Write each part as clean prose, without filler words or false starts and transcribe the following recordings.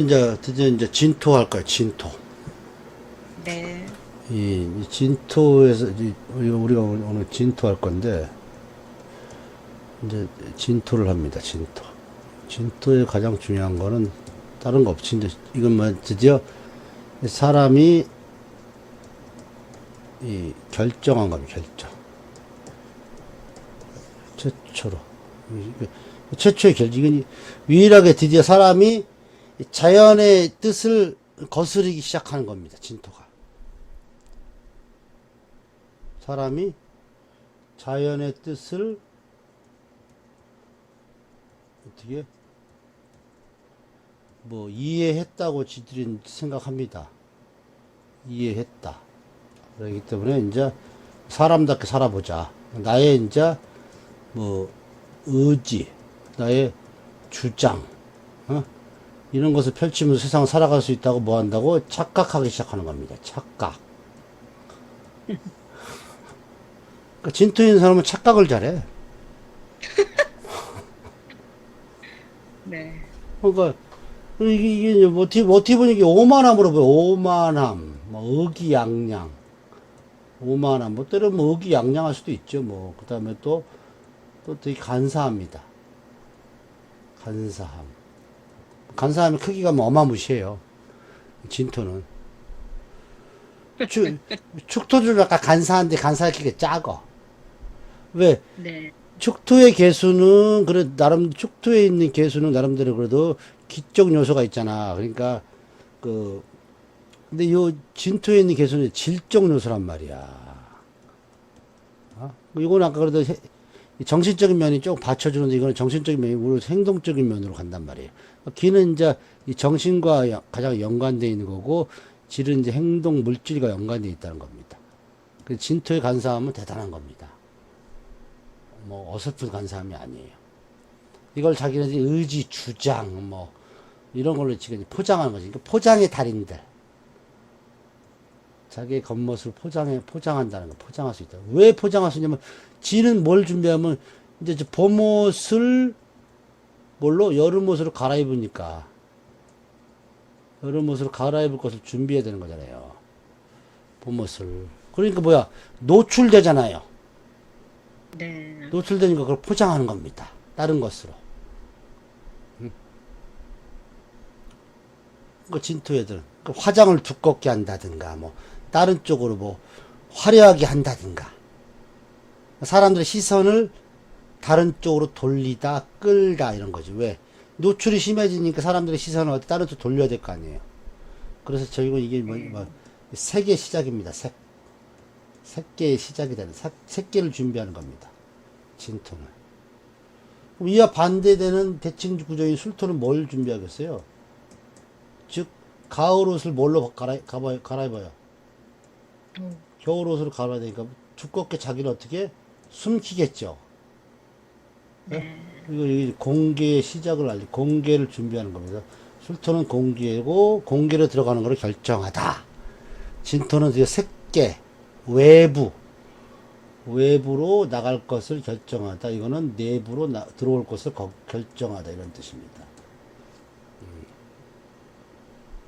이제 드디어 이제 진토할 거야, 진토. 네. 이 진토에서 우리가 오늘 진토할 건데 이제 진토를 합니다. 진토. 진토의 가장 중요한 거는 다른 거 없이 이제 이건 뭐 드디어 사람이 이 결정한 겁니다. 결정. 최초로 최초의 결정. 이건 유일하게 드디어 사람이 자연의 뜻을 거스르기 시작하는 겁니다. 진토가. 사람이 자연의 뜻을 어떻게 뭐 이해했다고 지들은 생각합니다. 이해했다. 그렇기 때문에 이제 사람답게 살아보자. 나의 이제 뭐 의지, 나의 주장, 어? 이런 것을 펼치면서 세상을 살아갈 수 있다고 뭐 한다고 착각하기 시작하는 겁니다. 착각. 그러니까 진토 있는 사람은 착각을 잘해. 네. 그러니까 이게 어떻게 보니 이게 오만함으로 보여. 오만함, 뭐 의기양양, 오만함. 뭐 때로는 뭐 의기양양할 수도 있죠. 뭐 그다음에 또 되게 간사합니다. 간사함. 간사함의 크기가 뭐 어마무시해요. 진토는 축토들 아까 간사한데 간사의 크기가 작어. 왜? 네. 축토의 개수는 그래 나름 축토에 있는 개수는 나름대로 그래도 기적 요소가 있잖아. 그러니까 그 근데 요 진토에 있는 개수는 질적 요소란 말이야. 어? 이건 아까 그래도 정신적인 면이 좀 받쳐주는데 이거는 정신적인 면이 우리 행동적인 면으로 간단 말이에요. 기는 이제 이 정신과 가장 연관되어 있는 거고 질은 이제 행동 물질과 연관되어 있다는 겁니다. 그 진토의 간사함은 대단한 겁니다. 뭐 어설픈 간사함이 아니에요. 이걸 자기네들이 의지, 주장, 뭐 이런 걸로 지금 포장하는 거지. 그러니까 포장의 달인들. 자기의 겉멋을 포장한다는 거, 포장할 수 있다. 왜 포장할 수 있냐면, 지는 뭘 준비하면, 이제 저 봄옷을, 뭘로? 여름옷으로 갈아입으니까, 여름옷으로 갈아입을 것을 준비해야 되는 거잖아요. 봄옷을. 그러니까 뭐야, 노출되잖아요. 네. 노출되니까 그걸 포장하는 겁니다. 다른 것으로. 그 진토 애들은. 그 화장을 두껍게 한다든가, 뭐, 다른 쪽으로 뭐, 화려하게 한다든가. 사람들의 시선을 다른 쪽으로 돌리다, 끌다, 이런 거지. 왜? 노출이 심해지니까 사람들의 시선을 어디 다른 쪽으로 돌려야 될 거 아니에요. 그래서 저희는 이게 뭐, 색의 시작입니다. 색계의 시작이 되는, 색계를 준비하는 겁니다. 진토는. 그럼 이와 반대되는 대칭 구조인 술토는 뭘 준비하겠어요? 즉, 가을 옷을 뭘로 갈아입어요? 어, 겨울 옷으로 갈아야 되니까 두껍게 자기를 어떻게 숨기겠죠. 예? 네. 그리고 이 공개의 시작을 공개를 준비하는 겁니다. 술토는 공개고 공개로 들어가는 것을 결정하다. 진토는 이제 색계, 외부로 나갈 것을 결정하다. 이거는 내부로 들어올 것을 결정하다. 이런 뜻입니다.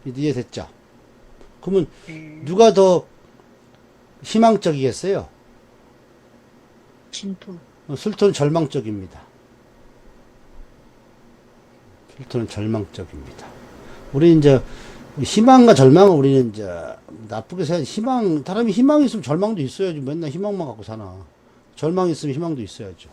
이해됐죠? 그러면 네. 누가 더 희망적이겠어요? 진토. 술토는 절망적입니다. 술토는 절망적입니다. 우리 이제 희망과 절망을 우리는 이제 나쁘게 생각. 사람이 희망이 있으면 절망도 있어야지. 맨날 희망만 갖고 사나. 절망이 있으면 희망도 있어야죠.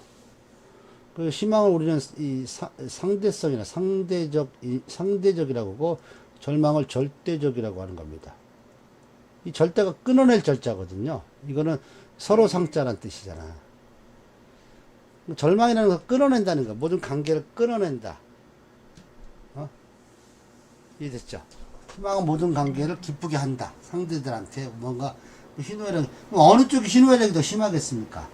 그 희망을 우리는 이 상대성이나 상대적이라고 하고 절망을 절대적이라고 하는 겁니다. 이 절대가 끊어낼 절자거든요. 이거는 서로 상자란 뜻이잖아. 절망이라는 거 끊어낸다는 거. 모든 관계를 끊어낸다. 어? 이해됐죠? 희망은 모든 관계를 기쁘게 한다. 상대들한테 뭔가 희노애락. 어느 쪽이 희노애락이 더 심하겠습니까?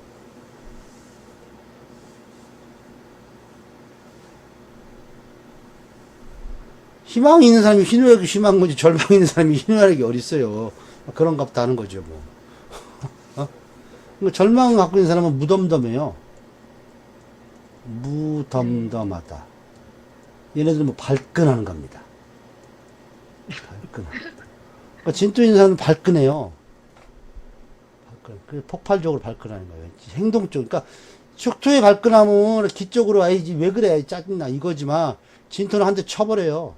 희망이 있는 사람이 희노애락이 심한 거지 절망이 있는 사람이 희노애락이 어딨어요. 그런 값도 하는 거죠 뭐. 어? 절망을 갖고 있는 사람은 무덤덤해요. 무덤덤하다. 얘네들은 뭐 발끈하는 겁니다. 발끈. 그러니까 진토 있는 사람은 발끈해요. 발끈. 그 폭발적으로 발끈하는 거예요. 행동적. 그러니까 축토의 발끈하면 기적으로 아이지 왜 그래 짜증나 이거지만 진토는 한 대 쳐버려요.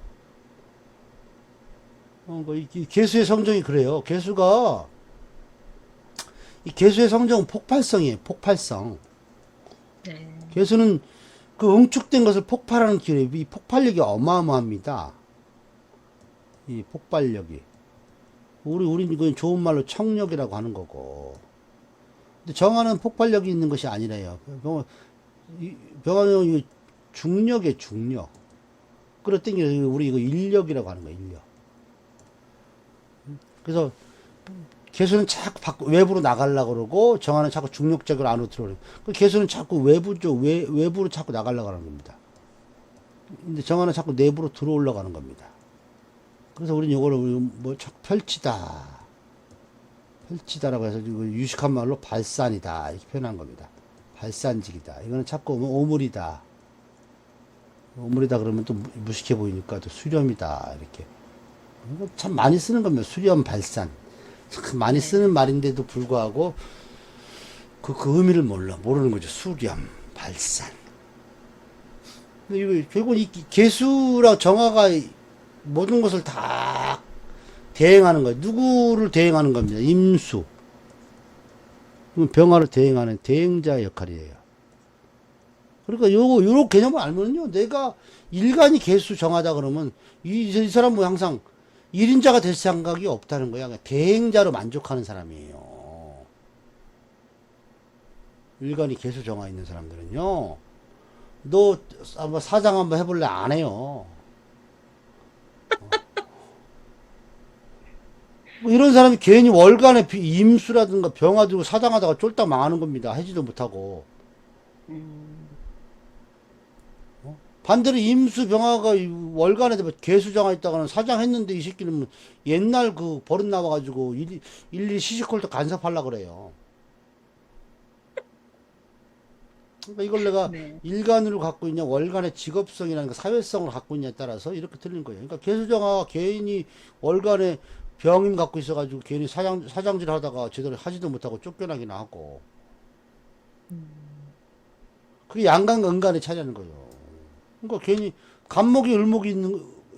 이 개수의 성정이 그래요. 이 개수의 성정은 폭발성이에요. 폭발성. 네. 개수는 그 응축된 것을 폭발하는 기회, 이 폭발력이 어마어마합니다. 이 폭발력이. 우린 이건 좋은 말로 청력이라고 하는 거고. 근데 정화는 폭발력이 있는 것이 아니래요. 병화는 중력이에요, 중력. 끌어당기는 우리 이거 인력이라고 하는 거예요, 인력. 그래서 개수는 자꾸 외부로 나가려고 그러고 정화는 자꾸 중력적으로 안으로 들어오는. 그 개수는 자꾸 외부로 자꾸 나가려고 하는 겁니다. 근데 정화는 자꾸 내부로 들어오려고 하는 겁니다. 그래서 우리는 요거를 자꾸 펼치다라고 해서 유식한 말로 발산이다 이렇게 표현한 겁니다. 발산직이다. 이거는 자꾸 오물이다. 오물이다 그러면 또 무식해 보이니까 또 수렴이다 이렇게. 참 많이 쓰는 겁니다. 수렴, 발산. 참 많이 쓰는 말인데도 불구하고 그 의미를 모르는 거죠. 수렴, 발산. 근데 이거 결국 이 개수랑 정화가 모든 것을 다 대행하는 거예요. 누구를 대행하는 겁니다. 임수. 병화를 대행하는 대행자의 역할이에요. 그러니까 요런 개념을 알면요. 내가 일간이 개수 정하다 그러면 이 사람은 항상 1인자가 될 생각이 없다는 거야. 그러니까 대행자로 만족하는 사람이에요. 일간이 개수 정화 있는 사람들은요. 너 한번 사장 한번 해볼래? 안 해요. 뭐 이런 사람이 괜히 월간에 임수라든가 병화 들고 사장하다가 쫄딱 망하는 겁니다. 하지도 못하고. 반대로 임수 병화가 월간에 개수장화 있다가는 사장했는데 이 새끼는 뭐 옛날 그 버릇 나와가지고 일일이 시시콜도 간섭하려고 그래요. 그러니까 이걸 내가 네. 일간으로 갖고 있냐 월간의 직업성이라는 그 사회성을 갖고 있냐에 따라서 이렇게 틀린 거예요. 그러니까 개수장화가 개인이 월간에 병임 갖고 있어가지고 괜히 사장질 하다가 제대로 하지도 못하고 쫓겨나기나 하고. 그게 양간과 음간의 차이라는 거예요. 그러니까 괜히 간목이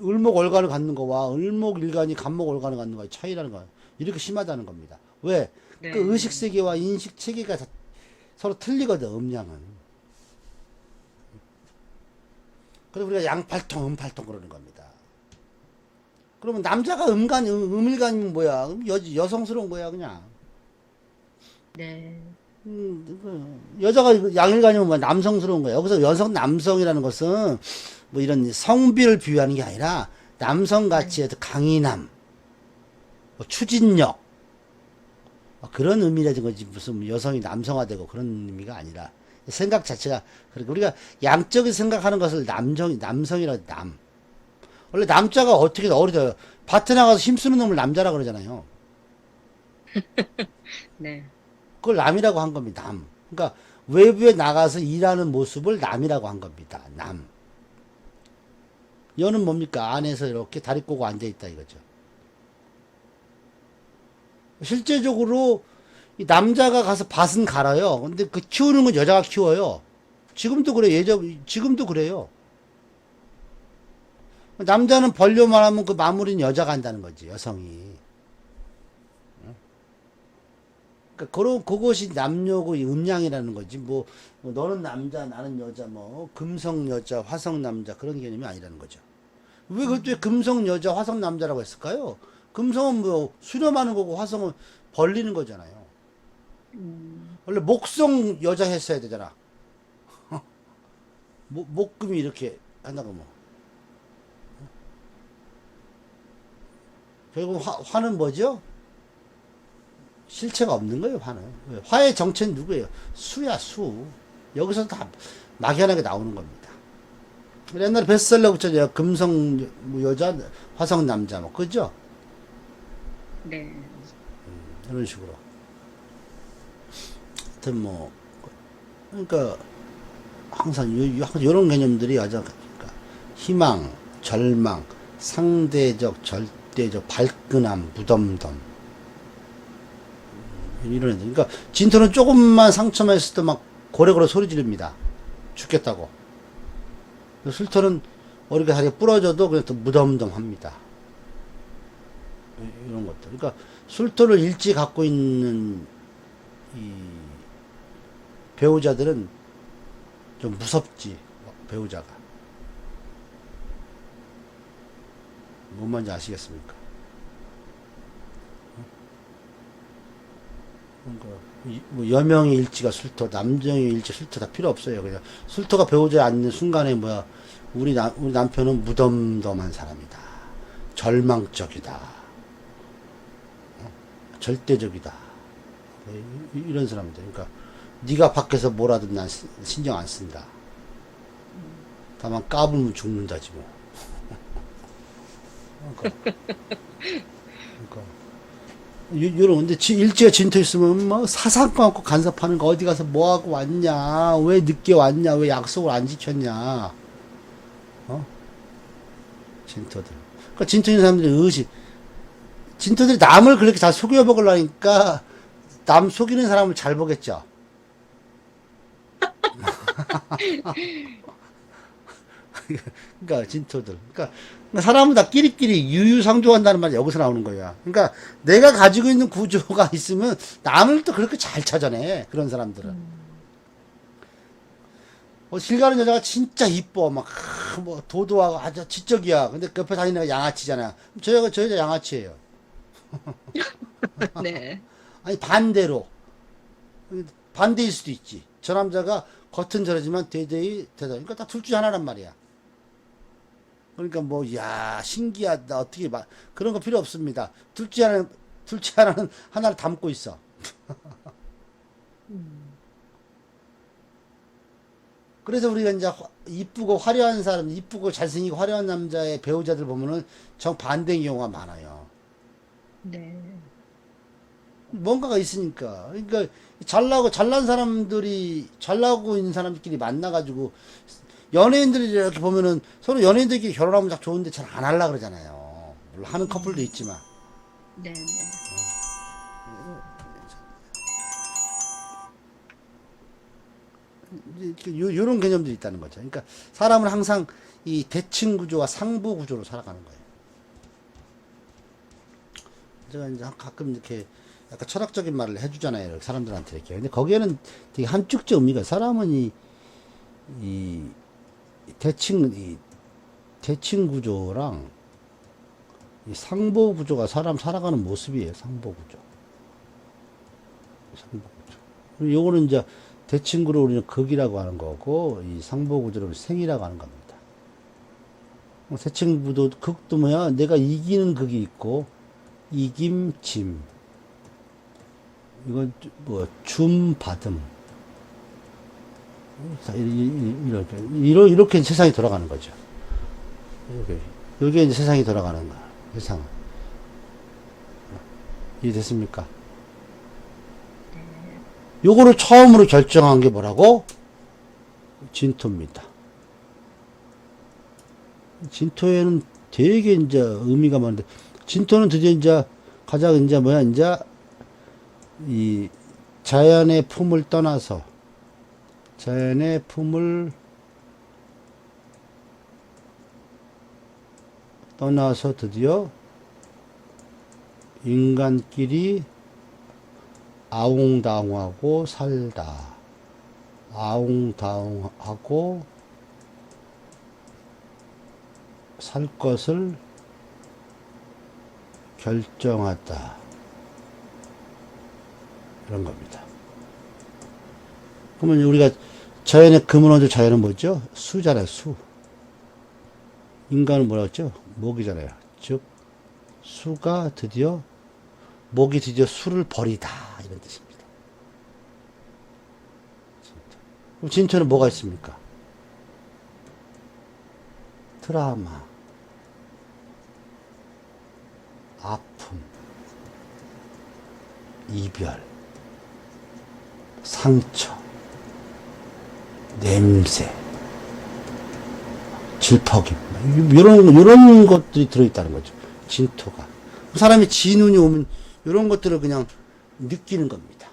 을목월간을 갖는 거와 을목일간이 간목월간을 갖는 거의 차이라는 거예요. 이렇게 심하다는 겁니다. 왜? 네. 그 의식세계와 인식체계가 서로 틀리거든, 음양은. 그래서 우리가 양팔통, 음팔통 그러는 겁니다. 그러면 남자가 음일간이면 뭐야? 그럼 여성스러운 거야, 그냥. 네. 여자가 양일간이면 뭐 남성스러운 거야. 여기서 남성이라는 것은 뭐 이런 성비를 비유하는 게 아니라 남성같이 강인함, 뭐 추진력, 그런 의미라는 거지. 무슨 여성이 남성화되고 그런 의미가 아니라 생각 자체가 그러니까 우리가 양적인 생각하는 것을 남성이라고 원래 남자가 어떻게 어리다 밭에 나가서 힘쓰는 놈을 남자라 그러잖아요. 네. 그걸 남이라고 한 겁니다. 남. 그러니까 외부에 나가서 일하는 모습을 남이라고 한 겁니다. 남. 여는 뭡니까? 안에서 이렇게 다리 꼬고 앉아 있다 이거죠. 실제적으로 이 남자가 가서 밭은 갈아요. 근데 그 키우는 건 여자가 키워요. 지금도 그래. 지금도 그래요. 남자는 벌려만 하면 그 마무리는 여자가 한다는 거지. 여성이. 그러니까 그것이 남녀고 음양이라는 거지. 뭐 너는 남자, 나는 여자, 뭐 금성 여자, 화성 남자 그런 개념이 아니라는 거죠. 왜 그때 금성 여자, 화성 남자라고 했을까요? 금성은 뭐 수렴하는 거고 화성은 벌리는 거잖아요. 원래 목성 여자 했어야 되잖아. 목금이 이렇게 한다고 뭐. 결국 화는 뭐죠? 실체가 없는 거예요, 화는. 화의 정체는 누구예요? 수야, 수. 여기서 다 막연하게 나오는 겁니다. 옛날에 베스트셀러 붙였죠. 금성 여자, 화성 남자, 뭐, 그죠? 네. 이런 식으로. 하여튼 뭐, 그러니까, 항상 이런 개념들이 아주, 그러니까 희망, 절망, 상대적, 절대적, 발끈함, 무덤덤. 이런 애들. 그러니까 진토는 조금만 상처만 했을 때 막 고래고래 소리 지릅니다. 죽겠다고. 술토는 머리가 다리가 부러져도 그냥 또 무덤덤합니다. 이런 것들. 그러니까 술토를 일찍 갖고 있는 이 배우자들은 좀 무섭지. 배우자가. 뭔 말인지 아시겠습니까? 그러니까 뭐 여명의 일지가 술토, 남정의 일지 술토 다 필요 없어요. 그냥 술토가 배우자에 앉는 순간에 뭐야, 우리 남편은 무덤덤한 사람이다. 절망적이다. 절대적이다. 이런 사람들. 그러니까 네가 밖에서 뭐라든 난 신경 안 쓴다. 다만 까불면 죽는다지 뭐. 그러니까 요런 근데 일지가 진토 있으면 뭐 사상감 없고 간섭하는 거, 어디 가서 뭐 하고 왔냐, 왜 늦게 왔냐, 왜 약속을 안 지켰냐, 진토들. 그러니까 진토 있는 사람들이 진토들이 남을 그렇게 잘 속여 먹으려니까 남 속이는 사람을 잘 보겠죠. 그러니까 진토들. 그러니까 사람은 다 끼리끼리 유유상종한다는 말이 여기서 나오는 거야. 그러니까 내가 가지고 있는 구조가 있으면 남을 또 그렇게 잘 찾아내. 그런 사람들은. 길 가는 여자가 진짜 이뻐. 막, 뭐, 도도하고 아주 지적이야. 근데 그 옆에 다니는 애가 양아치잖아. 저 여자 양아치예요. 네. 아니, 반대로. 반대일 수도 있지. 저 남자가 겉은 저러지만 대대히 대단. 그러니까 딱 둘 중에 하나란 말이야. 그러니까 뭐, 야, 신기하다. 어떻게 그런 거 필요 없습니다. 둘째 하나는 하나를 담고 있어. 그래서 우리가 이제 이쁘고 화려한 사람, 이쁘고 잘생기고 화려한 남자의 배우자들 보면은 정 반대인 경우가 많아요. 네. 뭔가가 있으니까. 그러니까 잘난 사람들이, 잘나고 있는 사람들끼리 만나가지고 연예인들이 이렇게 보면은 서로 연예인들끼리 결혼하면 딱 좋은데 잘 안 하려고 그러잖아요. 물론 하는 커플도 있지만. 네. 네. 요런 개념들이 있다는 거죠. 그러니까 사람은 항상 이 대칭 구조와 상부 구조로 살아가는 거예요. 제가 이제 가끔 이렇게 약간 철학적인 말을 해주잖아요. 이렇게 사람들한테 이렇게. 근데 거기에는 되게 함축적 의미가, 사람은 이 대칭 구조랑 이 상보 구조가 사람 살아가는 모습이에요. 상보 구조. 상보 구조. 그리고 요거는 이제 대칭구로 우리는 극이라고 하는 거고, 이 상보 구조를 생이라고 하는 겁니다. 대칭구도, 극도 뭐야? 내가 이기는 극이 있고, 이김, 짐. 이건 뭐, 줌, 받음. 이렇게 세상이 돌아가는 거죠. 이게 이제 세상이 돌아가는 거야. 세상은. 이해됐습니까? 요거를 처음으로 결정한 게 뭐라고? 진토입니다. 진토에는 되게 이제 의미가 많은데, 진토는 드디어 이제 가장 이제 뭐야, 이제 이 자연의 품을 떠나서, 자연의 품을 떠나서 드디어 인간끼리 아웅다웅하고 살다. 아웅다웅하고 살 것을 결정하다. 이런 겁니다. 그러면 우리가 자연의 근원적 자연은 뭐죠? 수잖아요, 수. 인간은 뭐라 했죠? 목이잖아요. 즉, 목이 드디어 수를 버리다. 이런 뜻입니다. 그럼 진토는 뭐가 있습니까? 트라우마, 아픔, 이별, 상처, 냄새, 질퍽임, 이런 것들이 들어있다는 거죠. 진토가. 사람이 진운이 오면 이런 것들을 그냥 느끼는 겁니다.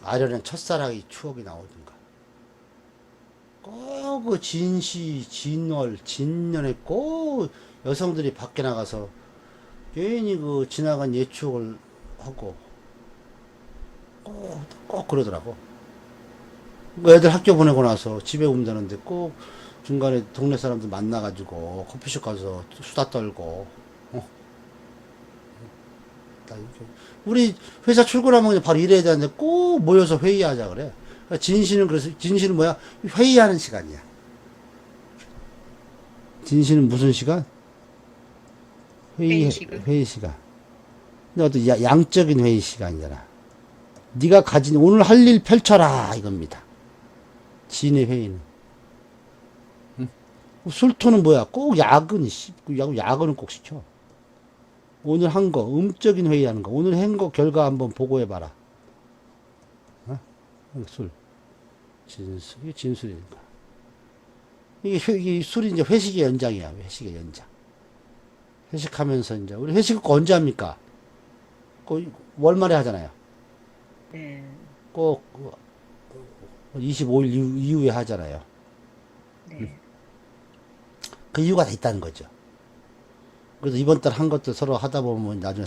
아련한 첫사랑의 추억이 나오든가. 꼭 그 진시, 진월, 진년에 꼭 여성들이 밖에 나가서 괜히 그 지나간 옛 추억을 하고 꼭 그러더라고. 그 애들 학교 보내고 나서 집에 온다는데 꼭 중간에 동네 사람들 만나가지고 커피숍 가서 수다 떨고, 나 이렇게. 우리 회사 출근하면 그냥 바로 일해야 되는데 꼭 모여서 회의하자 그래. 진실은 그래서, 진실은 뭐야? 회의하는 시간이야. 진실은 무슨 시간? 회의 시간. 회의 시간. 근데 어떤 양적인 회의 시간이잖아. 네가 가진 오늘 할 일 펼쳐라 이겁니다. 진의 회의는. 술토는 뭐야? 꼭 야근, 야근은 꼭 시켜. 오늘 한 거, 음적인 회의하는 거. 오늘 한 거 결과 한번 보고해봐라. 어? 술. 이게 진술이니까. 이게 술이 이제 회식의 연장이야. 회식의 연장. 회식하면서 이제, 우리 회식을 꼭 언제 합니까? 꼭 월말에 하잖아요. 네. 꼭 25일 이후에 하잖아요. 네. 그 이유가 다 있다는 거죠. 그래서 이번 달 한 것도 서로 하다 보면 나중에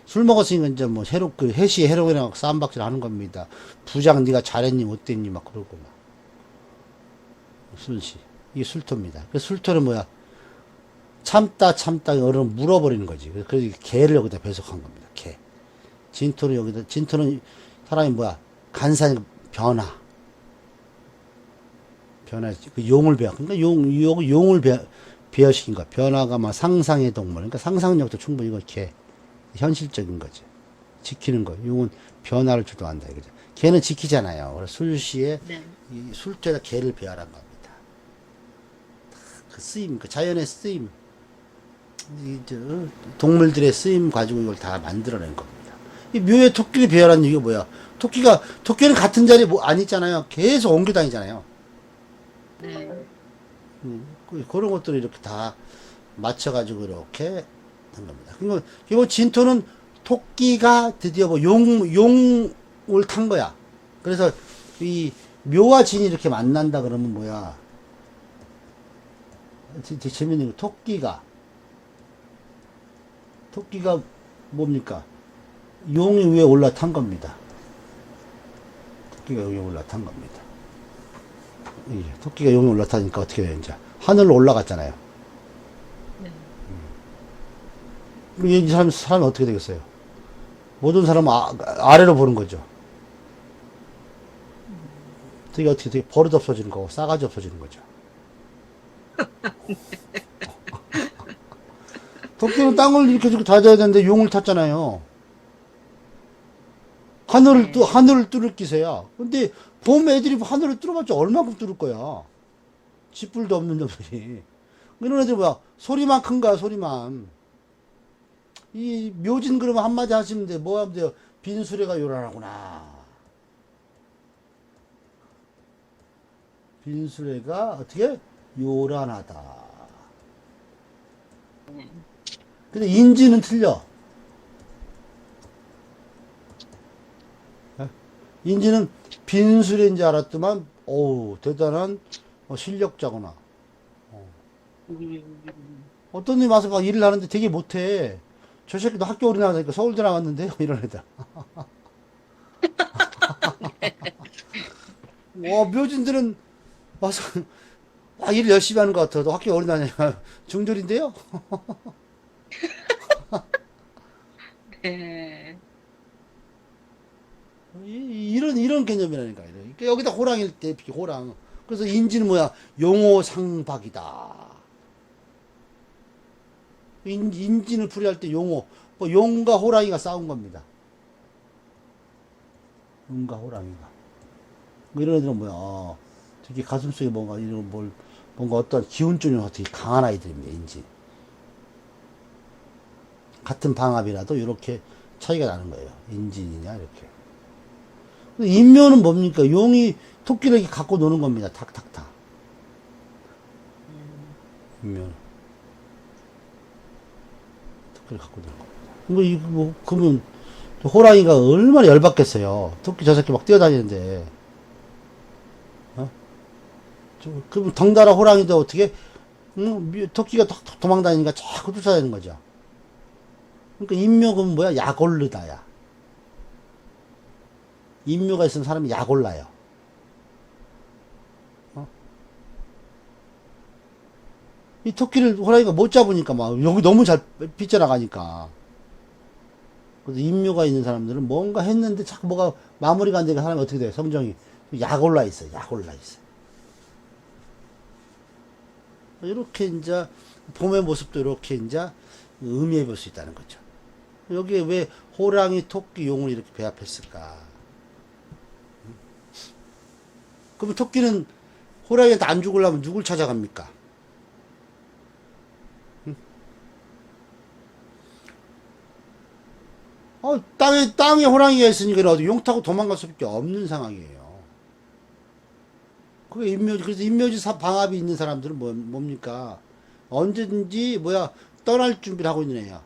술 먹었으니까 이제 뭐 그 해시에 해롱이랑 쌈박질 하는 겁니다. 부장 네가 잘했니 못됐니 막 그러고 막. 술시. 이게 술토입니다. 그래서 술토는 뭐야? 참다 어른 물어버리는 거지. 그래서 개를 여기다 배속한 겁니다. 개. 진토는 여기다, 진토는 사람이 뭐야? 간산이 변화. 그 용을 배워. 그러니까 용을 배어시킨 거야. 변화가 막 상상의 동물. 그러니까 상상력도 충분히 이거 개. 현실적인 거지. 지키는 거. 용은 변화를 주도한다. 이거죠. 개는 지키잖아요. 그래서 술시에 네. 이 술토에다 개를 배열한 겁니다. 그 쓰임, 그 자연의 쓰임. 동물들의 쓰임 가지고 이걸 다 만들어낸 겁니다. 이 묘에 토끼를 배열한 이게 뭐야? 토끼는 같은 자리에 뭐 안 있잖아요. 계속 옮겨 다니잖아요. 네. 그런 것들을 이렇게 다 맞춰가지고 이렇게 한 겁니다. 그리고 진토는 토끼가 드디어 뭐 용을 탄 거야. 그래서 이 묘와 진이 이렇게 만난다 그러면 뭐야? 되게 재밌는 거. 토끼가 뭡니까? 용이 위에 올라탄 겁니다. 토끼가 용이 올라탄 겁니다. 토끼가 용이 올라타니까 어떻게 돼요, 이제? 하늘로 올라갔잖아요. 네. 이 사람이 어떻게 되겠어요? 모든 사람은 아래로 보는 거죠. 되게 버릇 없어지는 거고, 싸가지 없어지는 거죠. 토끼는 땅을 이렇게 좀 다져야 되는데 용을 탔잖아요. 하늘을 뚫을 기세야. 근데 봄 애들이 하늘을 뚫어봤자 얼마큼 뚫을 거야. 쥐뿔도 없는 놈들이. 이런 애들 뭐야? 소리만 큰가, 소리만. 이 묘진 그러면 한마디 하시면 돼. 뭐 하면 돼요? 빈수레가 요란하구나. 빈수레가 어떻게? 요란하다. 근데 인지는 틀려. 인지는 빈수레인 줄 알았더만, 어우, 대단한 실력자구나. 어떤 놈이 와서 막 일을 하는데 되게 못해. 저 새끼도 학교 어디 나가니까 서울대 나갔는데? 이런 애들. 와, 묘진들은 와서 일 열심히 하는 것 같아. 너 학교 어디 나냐니까. 중졸인데요? 네. 이런 개념이라니까. 그러니까 여기다 호랑일 때, 호랑. 그래서 인지는 뭐야? 용호상박이다. 인진을 풀이할 때 용호. 뭐 용과 호랑이가 싸운 겁니다. 용과 호랑이가. 뭐 이런 애들은 뭐야? 되게 가슴속에 뭔가 어떤 기운줄이 어떻게 강한 아이들입니다, 인지. 같은 방합이라도 이렇게 차이가 나는 거예요. 인진이냐, 이렇게. 인묘는 뭡니까? 용이 토끼를 이렇게 갖고 노는 겁니다. 탁탁탁. 인묘는. 그래 갖고 있는 거. 뭐, 이거 뭐, 그러면, 호랑이가 얼마나 열받겠어요. 토끼 저 새끼 막 뛰어다니는데. 어? 그러면 덩달아 호랑이도 어떻게, 토끼가 도망 다니니까 자꾸 쫓아다니는 거죠. 그러니까 인묘는 뭐야? 약올르다야. 인묘가 있으면 사람이 약올라요. 어? 이 토끼를 호랑이가 못 잡으니까 막 여기 너무 잘 삐져나가니까. 그래서 인묘가 있는 사람들은 뭔가 했는데 자꾸 뭐가 마무리가 안 되니까 사람이 어떻게 돼요? 성정이 약올라 있어요. 약올라 있어요. 이렇게 이제 봄의 모습도 이렇게 이제 의미해 볼 수 있다는 거죠. 여기에 왜 호랑이, 토끼, 용을 이렇게 배합했을까? 그러면 토끼는 호랑이한테 안 죽으려면 누굴 찾아갑니까? 땅에 호랑이가 있으니까 어디 용 타고 도망갈 수밖에 없는 상황이에요. 그게 인묘지. 그래서 인묘지 방합이 있는 사람들은 뭡니까? 언제든지 떠날 준비를 하고 있는 애야.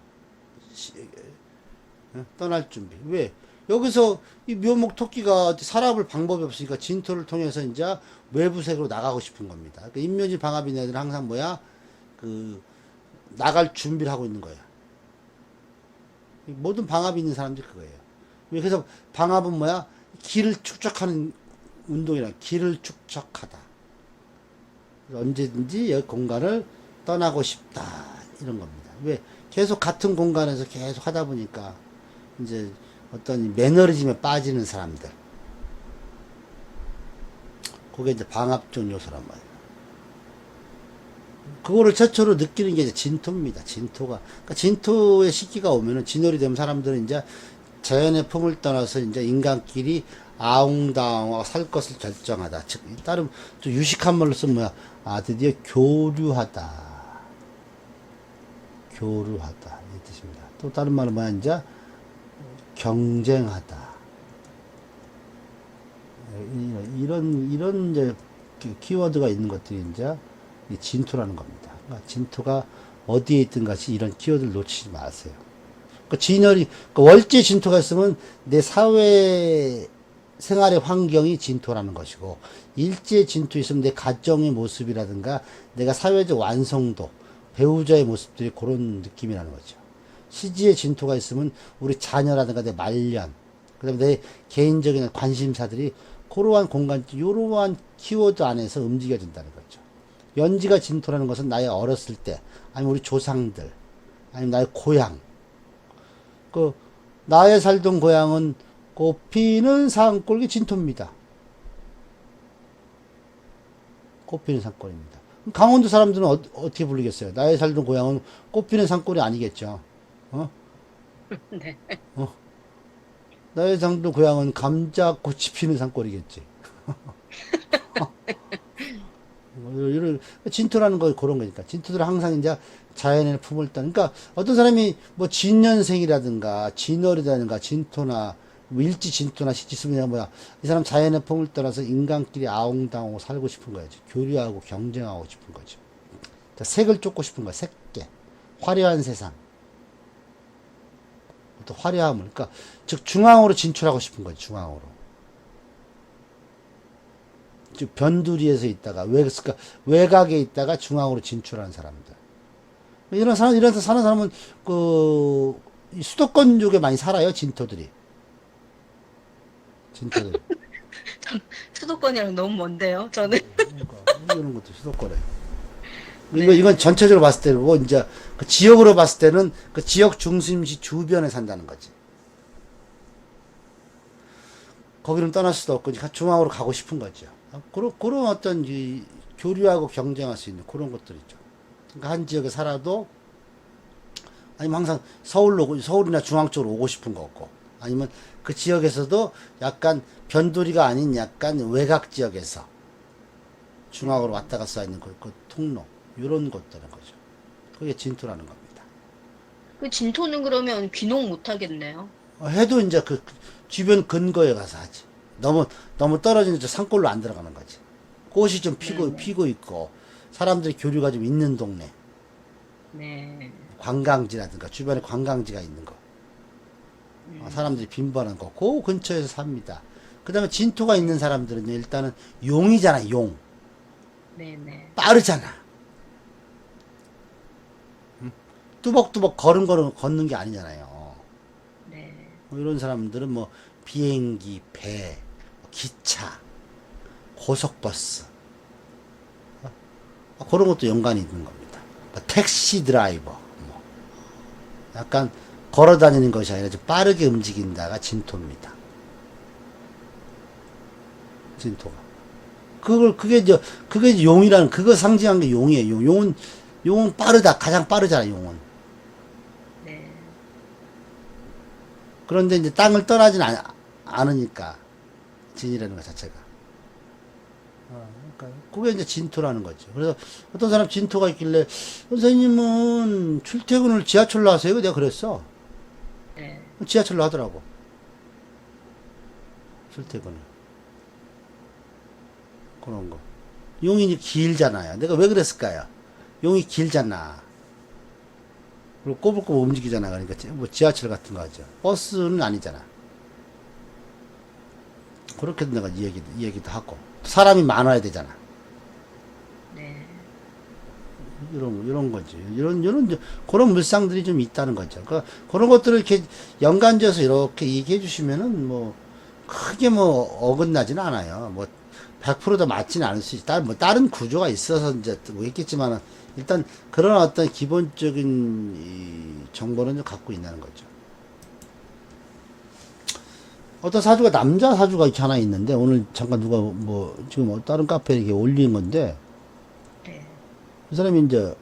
떠날 준비. 왜? 여기서 이 묘목 토끼가 살아볼 방법이 없으니까 진토를 통해서 이제 외부 세계로 나가고 싶은 겁니다. 그러니까 인묘지 방합이 있는 애들은 항상 나갈 준비를 하고 있는 거야. 모든 방합이 있는 사람들이 그거예요. 그래서 방합은 길을 축적하는 운동이라 길을 축적하다. 언제든지 여기 공간을 떠나고 싶다. 이런 겁니다. 왜? 계속 같은 공간에서 계속 하다 보니까 이제 어떤 매너리즘에 빠지는 사람들. 그게 이제 방합적 요소란 말이에요. 그거를 최초로 느끼는 게 이제 진토입니다. 진토가. 그러니까 진토의 시기가 오면은 진월이 되면 사람들은 이제 자연의 품을 떠나서 이제 인간끼리 아웅다웅하고 살 것을 결정하다. 즉, 다른 좀 유식한 말로 쓰면 드디어 교류하다. 교류하다. 이 뜻입니다. 또 다른 말은 이제 경쟁하다. 이런 이제 키워드가 있는 것들이 이제 진토라는 겁니다. 그러니까 진토가 어디에 있든 같이 이런 키워드를 놓치지 마세요. 그러니까 진열이, 그러니까 월제 진토가 있으면 내 사회 생활의 환경이 진토라는 것이고, 일제 진토 있으면 내 가정의 모습이라든가 내가 사회적 완성도, 배우자의 모습들이 그런 느낌이라는 거죠. 시지의 진토가 있으면 우리 자녀라든가 내 말년, 그 다음에 내 개인적인 관심사들이 그러한 공간, 이러한 키워드 안에서 움직여진다는 거죠. 연지가 진토라는 것은 나의 어렸을 때, 아니면 우리 조상들, 아니면 나의 고향. 나의 살던 고향은 꽃피는 산골이 진토입니다. 꽃피는 산골입니다. 강원도 사람들은 어떻게 부르겠어요? 나의 살던 고향은 꽃피는 산골이 아니겠죠. 네. 나의 살던 고향은 감자꽃이 피는 산골이겠지. 이런 진토라는 거 그런 거니까. 진토들은 항상 이제 자연의 품을 따. 그러니까 어떤 사람이 진년생이라든가 진월이라든가 진토나 일지 진토나 시지 쓰면 이 사람 자연의 품을 따라서 인간끼리 아웅다웅하고 살고 싶은 거죠. 교류하고 경쟁하고 싶은 거죠. 색을 쫓고 싶은 거야. 색계, 화려한 세상, 또 화려함을. 그러니까 즉 중앙으로 진출하고 싶은 거죠. 중앙으로. 즉 변두리에서 있다가 그러니까 외곽에 있다가 중앙으로 진출하는 사람들. 이런 사는 사람은 수도권 쪽에 많이 살아요. 진토들이. 수도권이랑 너무 먼데요, 저는. 그러니까 이런 것도 수도권에. 네. 이건 전체적으로 봤을 때고 이제 그 지역으로 봤을 때는 그 지역 중심지 주변에 산다는 거지. 거기는 떠날 수도 없고 중앙으로 가고 싶은 거죠. 그런 어떤 교류하고 경쟁할 수 있는 그런 것들이죠. 그러니까 한 지역에 살아도 아니면 항상 서울이나 중앙 쪽으로 오고 싶은 거 없고, 아니면 그 지역에서도 약간 변두리가 아닌 약간 외곽 지역에서 중앙으로 왔다 갔다 있는 그 통로, 이런 것들인 거죠. 그게 진토라는 겁니다. 그 진토는 그러면 귀농 못 하겠네요. 해도 이제 그 주변 근거에 가서 하지. 너무 떨어진 산골로 안 들어가는 거지. 꽃이 좀 피고 있고, 사람들이 교류가 좀 있는 동네. 네. 관광지라든가 주변에 관광지가 있는 거. 사람들이 빈번한 거. 그 근처에서 삽니다. 그 다음에 진토가 있는 사람들은 일단은 용이잖아, 용. 네네. 빠르잖아. 뚜벅뚜벅 걷는 게 아니잖아요. 네. 뭐 이런 사람들은 뭐 비행기, 배, 기차, 고속버스 그런 것도 연관이 있는 겁니다. 뭐 택시 드라이버, 뭐 약간 걸어 다니는 것이 아니라 좀 빠르게 움직인다가 진토입니다. 진토가. 그게 이제 용이라는, 그거 상징한 게 용이에요. 용은 빠르다. 가장 빠르잖아, 용은. 네. 그런데 이제 땅을 떠나진 않으니까, 진이라는 것 자체가. 그러니까 그게 이제 진토라는 거죠. 그래서 어떤 사람 진토가 있길래, 선생님은 출퇴근을 지하철로 하세요? 내가 그랬어. 네. 지하철로 하더라고. 출퇴근을. 그런 거. 용이 길잖아요. 내가 왜 그랬을까요? 용이 길잖아. 그리고 꼬불꼬불 움직이잖아. 그러니까 뭐 지하철 같은 거 하죠. 버스는 아니잖아. 그렇게 내가 이 얘기도 하고. 사람이 많아야 되잖아. 네. 이런 거지. 그런 물상들이 좀 있다는 거죠. 그러니까 그런 것들을 이렇게 연관지어서 이렇게 얘기해 주시면은 뭐, 크게 뭐, 어긋나지는 않아요. 뭐, 100%다 맞지는 않을 수 있다. 뭐, 다른 구조가 있어서 이제 뭐 있겠지만은, 일단 그런 어떤 기본적인 이 정보는 좀 갖고 있다는 거죠. 어떤 사주가, 남자 사주가 이렇게 하나 있는데, 오늘 잠깐 누가 뭐, 지금 뭐 다른 카페에 이렇게 올린 건데, 네. 그 사람이 이제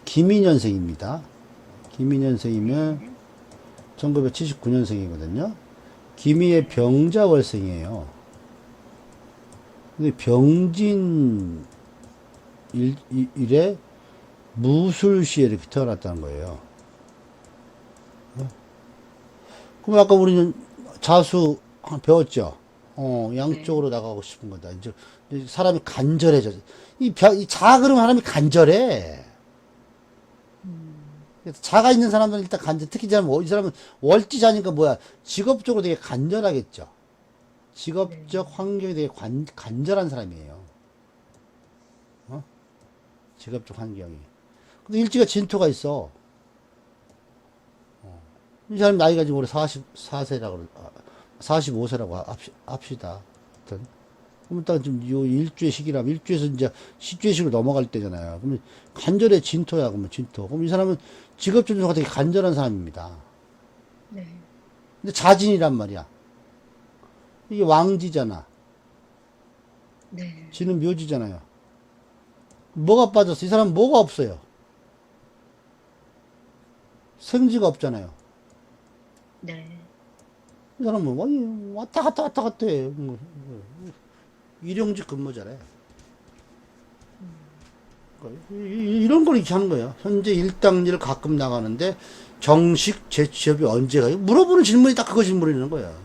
김인년생입니다. 김인년생이면 네. 1979년생이거든요. 김희의 병자월생이에요. 근데 병진 일에 무술시에 이렇게 태어났다는 거예요. 그럼 아까 우리는 자수 배웠죠? 네. 양쪽으로 나가고 싶은 거다. 이제 사람이 간절해져. 이 자가 그러면 사람이 간절해. 자가 있는 사람들은 일단 간절, 특히 이 사람은 월지자니까 뭐야, 직업적으로 되게 간절하겠죠. 네. 직업적 환경이 되게 간절한 사람이에요. 어? 직업적 환경이. 근데 일지가 진토가 있어. 이 사람 나이가 지금 올해 44세라고, 45세라고 합시다. 하여튼. 그럼 딱 지금 요 일주의 시기라면, 일주에서 이제 십주의 시기로 넘어갈 때잖아요. 그러면 간절의 진토야, 그러면 진토. 그럼 이 사람은 직업적으로 되게 간절한 사람입니다. 네. 근데 자진이란 말이야. 이게 왕지잖아. 네. 지는 묘지잖아요. 뭐가 빠졌어? 이 사람은 뭐가 없어요? 생지가 없잖아요. 네. 이 사람은 왔다 갔다 해. 일용직 근무자래. 그러니까 이런 걸 이렇게 하는 거예요. 현재 일당일 가끔 나가는데 정식 재취업이 언제 가요? 물어보는 질문이 딱 그거 질문이라는 거야.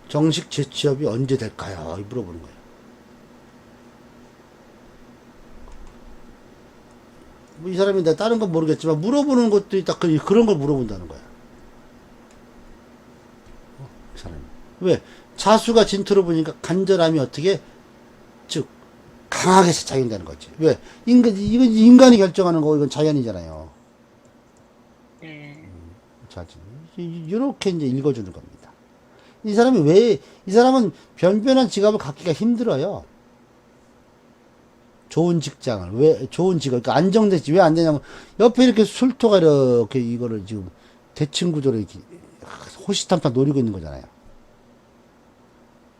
정식 재취업이 언제 될까요? 물어보는 거예요. 뭐이 사람이 내가 다른 건 모르겠지만 물어보는 것들이 딱 그런 걸 물어본다는 거야. 그 사람이. 왜? 자수가 진토로 보니까 간절함이 어떻게, 즉, 강하게 작용되는 거지. 왜? 이건 인간이 결정하는 거고, 이건 자연이잖아요. 네. 자진. 이렇게 이제 읽어주는 겁니다. 이 사람은 변변한 직업을 갖기가 힘들어요. 좋은 직장을, 좋은 직업, 그러니까 안정됐지. 왜 안 되냐면, 옆에 이렇게 술토가 이렇게 이거를 지금 대칭 구조로 이렇게 호시탐탐 노리고 있는 거잖아요.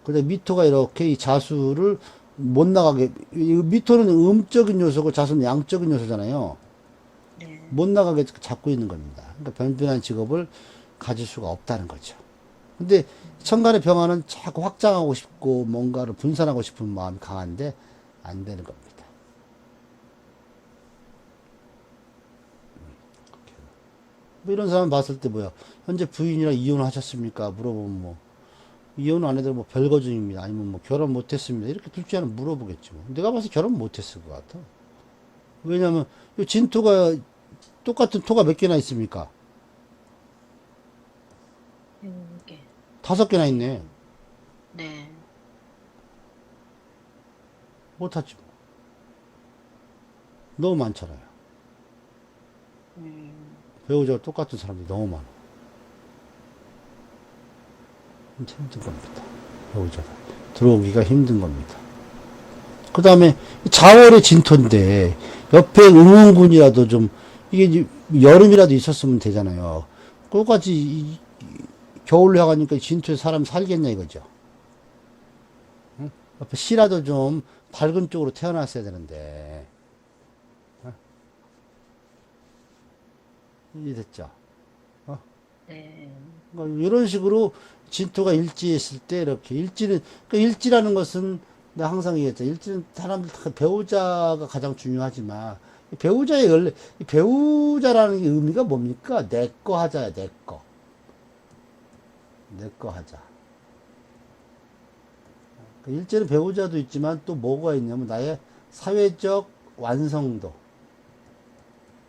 근데 미토가 이렇게 이 자수를 못 나가게, 미토는 음적인 요소고 자수는 양적인 요소잖아요. 네. 못 나가게 잡고 있는 겁니다. 그러니까 변변한 직업을 가질 수가 없다는 거죠. 근데 천간의 병화는 자꾸 확장하고 싶고 뭔가를 분산하고 싶은 마음이 강한데 안 되는 겁니다. 뭐 이런 사람 봤을 때 뭐야, 현재 부인이랑 이혼하셨습니까? 물어보면 뭐 이혼 안 해도 뭐 별거 중입니다. 아니면 뭐 결혼 못했습니다. 이렇게 둘 중에 하나 물어보겠지 뭐. 내가 봐서 결혼 못했을 것 같아. 왜냐면 이 진토가 똑같은 토가 몇 개나 있습니까? 7개. 5개나 있네. 네. 못하지 뭐. 너무 많잖아요. 음, 배우자가 똑같은 사람들이 너무 많아. 힘든 겁니다. 배우자가 들어오기가 힘든 겁니다. 그 다음에 자월의 진토인데 옆에 응원군이라도 좀 이게 이제 여름이라도 있었으면 되잖아요. 그거까지 겨울로 해가니까 진토에 사람 살겠냐 이거죠. 응? 옆에 씨라도 좀 밝은 쪽으로 태어났어야 되는데. 이해됐죠? 네. 그러니까 이런 식으로 진토가 일지했을 때 이렇게 일지는 그러니까 일지라는 것은 내가 항상 얘기했죠. 일지는 사람들 다 배우자가 가장 중요하지만 이 배우자의 원래 이 배우자라는 게 의미가 뭡니까? 내 거 하자야 내 거. 내 거 하자. 그 일제는 배우자도 있지만 또 뭐가 있냐면 나의 사회적 완성도,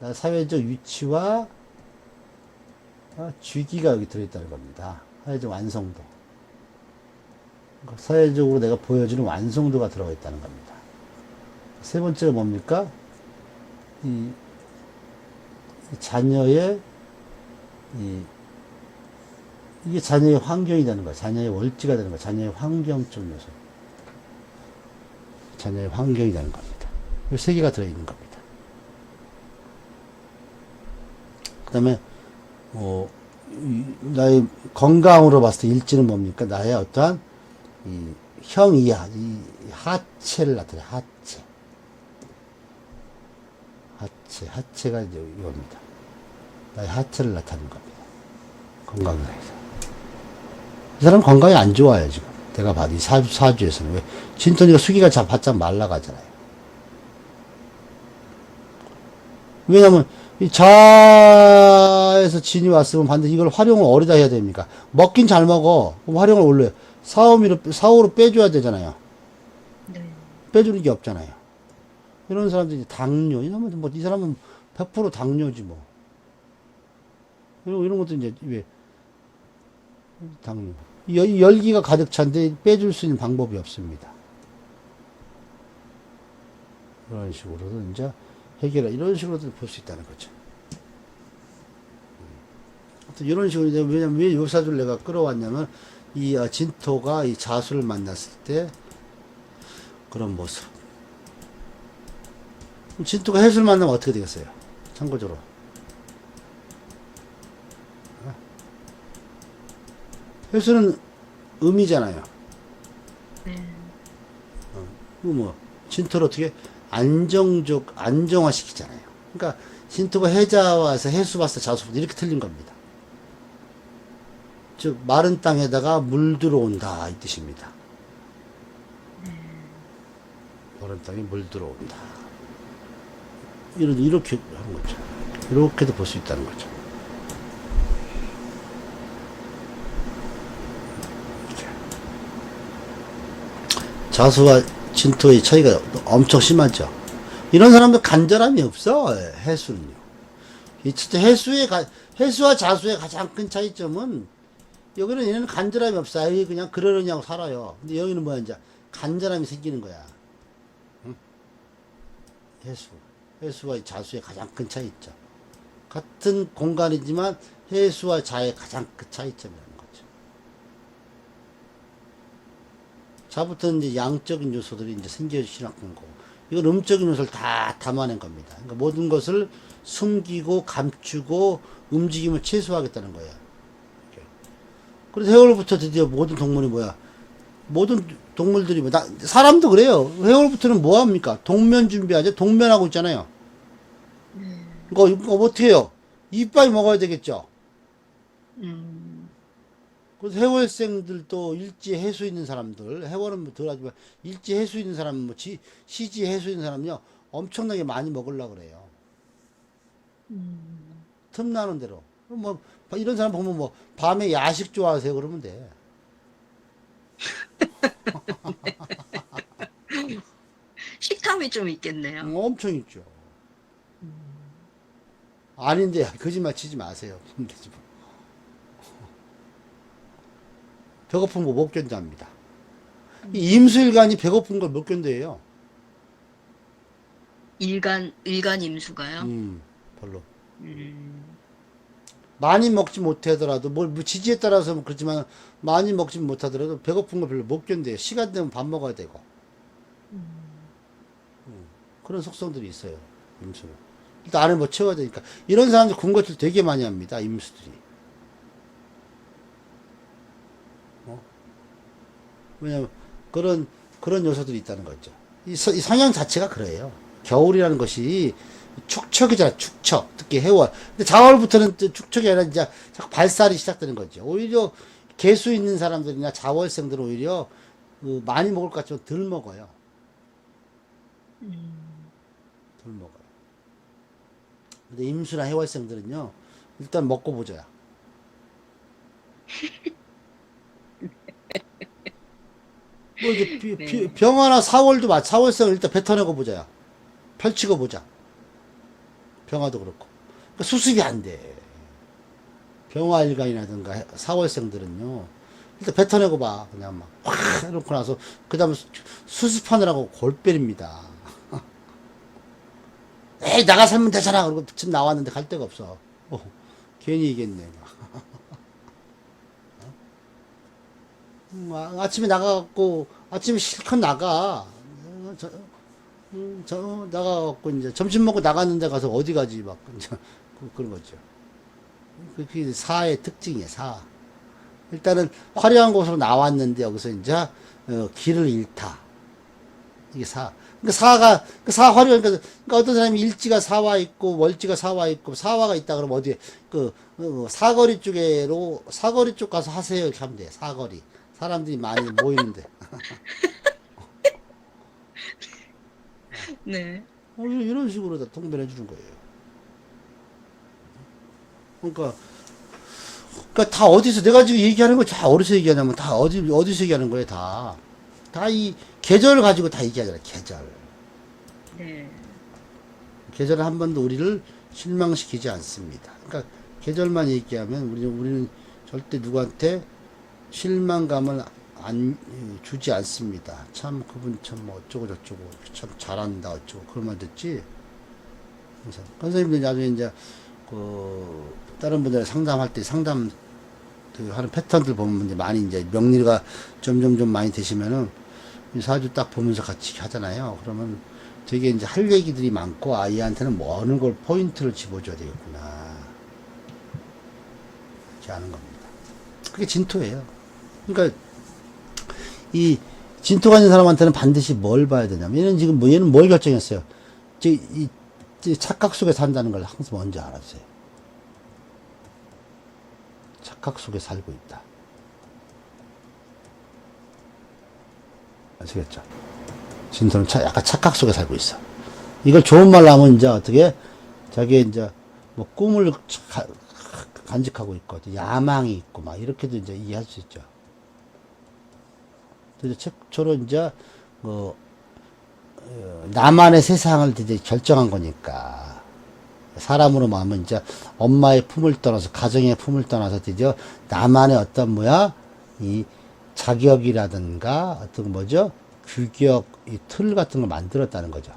나의 사회적 위치와 주기가 여기 들어있다는 겁니다. 사회적 완성도. 그러니까 사회적으로 내가 보여주는 완성도가 들어가 있다는 겁니다. 세 번째가 뭡니까? 이 자녀의 이게 자녀의 환경이 되는 거야. 자녀의 월지가 되는 거야. 자녀의 환경적 요소. 자녀의 환경이 되는 겁니다. 이 세 개가 들어있는 겁니다. 그 다음에 나의 건강으로 봤을 때 일지는 뭡니까? 나의 어떠한 이 형이야, 이 하체를 나타내, 하체가 이제 이겁니다. 나의 하체를 나타내는 겁니다. 건강상에서. 이 사람 건강이 안 좋아요, 지금. 내가 봐도 이 사주에서는. 왜? 진토니가 수기가 바짝 말라가잖아요. 왜냐면, 이 자에서 진이 왔으면 반드시 이걸 활용을 어디다 해야 됩니까? 먹긴 잘 먹어. 그럼 활용을 올려요. 사오로 빼줘야 되잖아요. 네. 빼주는 게 없잖아요. 이런 사람들이 당뇨, 이 사람은 100% 당뇨지 뭐. 이런 것도 이제 왜 당뇨. 열기가 가득 찬데 빼줄 수 있는 방법이 없습니다. 이런 식으로도 이제 이런 식으로도 볼 수 있다는 거죠. 이런 식으로 이제 왜냐면 왜 요사주를 내가 끌어왔냐면 이 진토가 이 자수를 만났을 때 그런 모습. 진토가 해수를 만나면 어떻게 되겠어요? 참고적으로. 해수는 음이잖아요. 네. 뭐, 진토를 어떻게 안정화시키잖아요. 그러니까, 진토가 해자와서 해수 봤을 때 자수 이렇게 틀린 겁니다. 즉, 마른 땅에다가 물 들어온다, 이 뜻입니다. 마른 땅에 물 들어온다. 이렇게 하는 거죠. 이렇게도 볼 수 있다는 거죠. 자수와 진토의 차이가 엄청 심하죠. 이런 사람들 간절함이 없어, 해수는요. 진짜 해수와 자수의 가장 큰 차이점은, 여기는 얘는 간절함이 없어. 아예 그냥 그러려냐고 살아요. 근데 여기는 뭐야, 이제, 간절함이 생기는 거야. 응? 해수와 자수의 가장 큰 차이 있죠. 같은 공간이지만, 해수와 자의 가장 큰 차이점이라는 거죠. 자부터는 이제 양적인 요소들이 이제 생겨지기 시작한 거고, 이건 음적인 요소를 다 담아낸 겁니다. 그러니까 모든 것을 숨기고 감추고 움직임을 최소화하겠다는 거예요. 그래서 해월부터 드디어 모든 동물이 뭐야? 모든 동물들이 사람도 그래요. 해월부터는 뭐 합니까? 동면 준비하죠. 동면하고 있잖아요. 이거 어떻게 해요? 이빨 먹어야 되겠죠. 그래서 해월생들도 일지 해수 있는 사람들, 해월은 덜 하지만 일지 해수 있는 사람, 시지 해수 있는 사람은요, 엄청나게 많이 먹으려고 그래요. 틈나는 대로. 뭐, 이런 사람 보면 뭐, 밤에 야식 좋아하세요? 그러면 돼. 식탐이 좀 있겠네요. 엄청 있죠. 아닌데 거짓말 치지 마세요. 배고픈 거 못 견뎌합니다. 이 임수일간이 배고픈 걸 못 견뎌요. 일간 임수가요? 별로. 음, 많이 먹지 못하더라도 뭐 지지에 따라서 그렇지만 많이 먹지 못하더라도 배고픈 거 별로 못 견뎌요. 시간 되면 밥 먹어야 되고 그런 속성들이 있어요. 임수는 일단 안에 뭐 채워야 되니까 이런 사람들 군것질 되게 많이 합니다. 임수들이. 왜냐면 그런 요소들이 있다는 거죠. 이 성향 자체가 그래요. 겨울이라는 것이 축척이잖아, 축척. 특히 해월. 근데 자월부터는 또 축척이 아니라 이제 자꾸 발살이 시작되는 거죠. 오히려 개수 있는 사람들이나 자월생들은 오히려 많이 먹을 것 같지만 덜 먹어요. 덜 먹어요. 근데 임수나 해월생들은요, 일단 먹고 보자야. 뭐 이제 네. 병화나 사월도 사월생을 일단 뱉어내고 보자야. 펼치고 보자. 병화도 그렇고. 그러니까 수습이 안 돼. 병화일간이라든가 사월생들은요. 일단 뱉어내고 봐. 그냥 막, 확 해놓고 나서, 그 다음에 수습하느라고 골때립니다. 에이, 나가 살면 되잖아. 그리고 지금 나왔는데 갈 데가 없어. 괜히 얘기했네. 아침에 나가갖고, 아침에 실컷 나가. 나가갖고, 이제 점심 먹고 나갔는데 가서 어디 가지, 막, 이제, 그런 거죠. 그게 사의 특징이에요, 사. 일단은 화려한 곳으로 나왔는데, 여기서 이제, 길을 잃다. 이게 사. 그러니까 사 화려, 그러니까 어떤 사람이 일지가 사화 있고, 월지가 사화 있고, 사화가 있다 그러면 어디에, 사거리 사거리 쪽 가서 하세요. 이렇게 하면 돼, 사거리. 사람들이 많이 모이는데. 네. 이런 식으로 다 통변해 주는 거예요. 그러니까 다 어디서, 내가 지금 얘기하는 거 다 어디서 얘기하냐면 다 어디서 얘기하는 거예요, 다. 다 이 계절 가지고 다 얘기하잖아요, 계절. 네. 계절은 한 번도 우리를 실망시키지 않습니다. 그러니까 계절만 얘기하면 우리는 절대 누구한테 실망감을 주지 않습니다. 참 그분 참 뭐 어쩌고 저쩌고 참 잘한다 어쩌고 그런 말 듣지. 그래서 선생님들 나중에 이제 다른 분들 상담할 때 상담 하는 패턴들 보면 이제 많이 이제 명리가 점점 좀 많이 되시면은 이 사주 딱 보면서 같이 하잖아요. 그러면 되게 이제 할 얘기들이 많고 아이한테는 뭐 어느 걸 포인트를 집어줘야 되겠구나. 이렇게 하는 겁니다. 그게 진토예요. 그러니까 이 진토가 있는 사람한테는 반드시 뭘 봐야 되냐면 얘는 뭘 결정했어요. 이 착각 속에 산다는 걸 항상 먼저 알았어요. 착각 속에 살고 있다. 아시겠죠? 진토는 약간 착각 속에 살고 있어. 이걸 좋은 말로 하면 이제 어떻게 자기 이제 뭐 꿈을 간직하고 있고 야망이 있고 막 이렇게도 이제 이해할 수 있죠. 그래서 최초로 이제 나만의 세상을 이제 결정한 거니까 사람으로 마음은 이제 엄마의 품을 떠나서 가정의 품을 떠나서 드디어 나만의 어떤 이 자격이라든가 어떤 뭐죠 규격 이 틀 같은 걸 만들었다는 거죠.